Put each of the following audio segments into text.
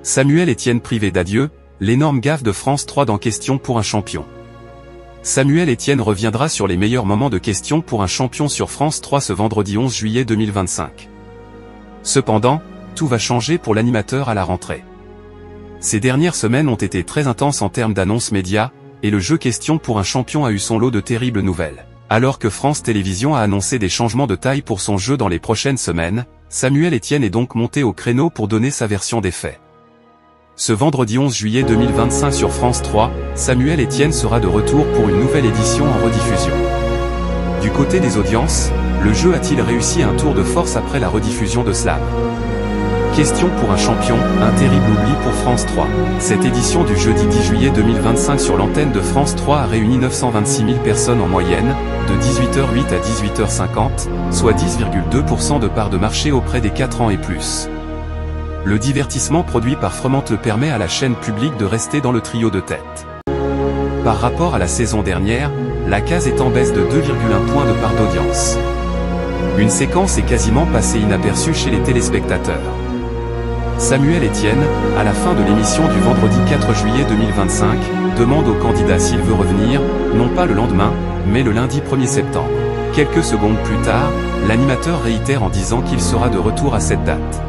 Samuel Etienne privé d'adieu, l'énorme gaffe de France 3 dans Question pour un champion. Samuel Etienne reviendra sur les meilleurs moments de Question pour un champion sur France 3 ce vendredi 11 juillet 2025. Cependant, tout va changer pour l'animateur à la rentrée. Ces dernières semaines ont été très intenses en termes d'annonces médias, et le jeu Question pour un champion a eu son lot de terribles nouvelles. Alors que France Télévisions a annoncé des changements de taille pour son jeu dans les prochaines semaines, Samuel Etienne est donc monté au créneau pour donner sa version des faits. Ce vendredi 11 juillet 2025 sur France 3, Samuel Etienne sera de retour pour une nouvelle édition en rediffusion. Du côté des audiences, le jeu a-t-il réussi un tour de force après la rediffusion de Slam? Question pour un champion, un terrible oubli pour France 3. Cette édition du jeudi 10 juillet 2025 sur l'antenne de France 3 a réuni 926 000 personnes en moyenne, de 18h08 à 18h50, soit 10,2% de part de marché auprès des 4 ans et plus. Le divertissement produit par Fremantle permet à la chaîne publique de rester dans le trio de tête. Par rapport à la saison dernière, la case est en baisse de 2,1 points de part d'audience. Une séquence est quasiment passée inaperçue chez les téléspectateurs. Samuel Etienne, à la fin de l'émission du vendredi 4 juillet 2025, demande au candidat s'il veut revenir, non pas le lendemain, mais le lundi 1er septembre. Quelques secondes plus tard, l'animateur réitère en disant qu'il sera de retour à cette date.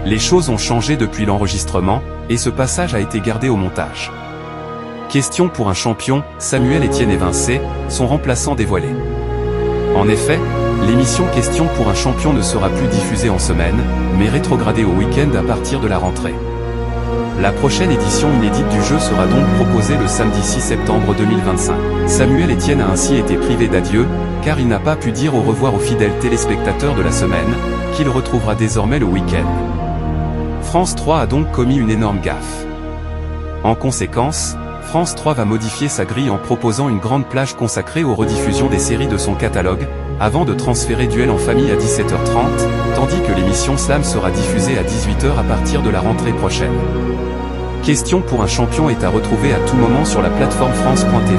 Les choses ont changé depuis l'enregistrement, et ce passage a été gardé au montage. Question pour un champion, Samuel Etienne évincé, son remplaçant dévoilé. En effet, l'émission Question pour un champion ne sera plus diffusée en semaine, mais rétrogradée au week-end à partir de la rentrée. La prochaine édition inédite du jeu sera donc proposée le samedi 6 septembre 2025. Samuel Etienne a ainsi été privé d'adieu, car il n'a pas pu dire au revoir aux fidèles téléspectateurs de la semaine, qu'il retrouvera désormais le week-end. France 3 a donc commis une énorme gaffe. En conséquence, France 3 va modifier sa grille en proposant une grande plage consacrée aux rediffusions des séries de son catalogue, avant de transférer Duel en famille à 17h30, tandis que l'émission Slam sera diffusée à 18h à partir de la rentrée prochaine. Question pour un champion est à retrouver à tout moment sur la plateforme France.tv.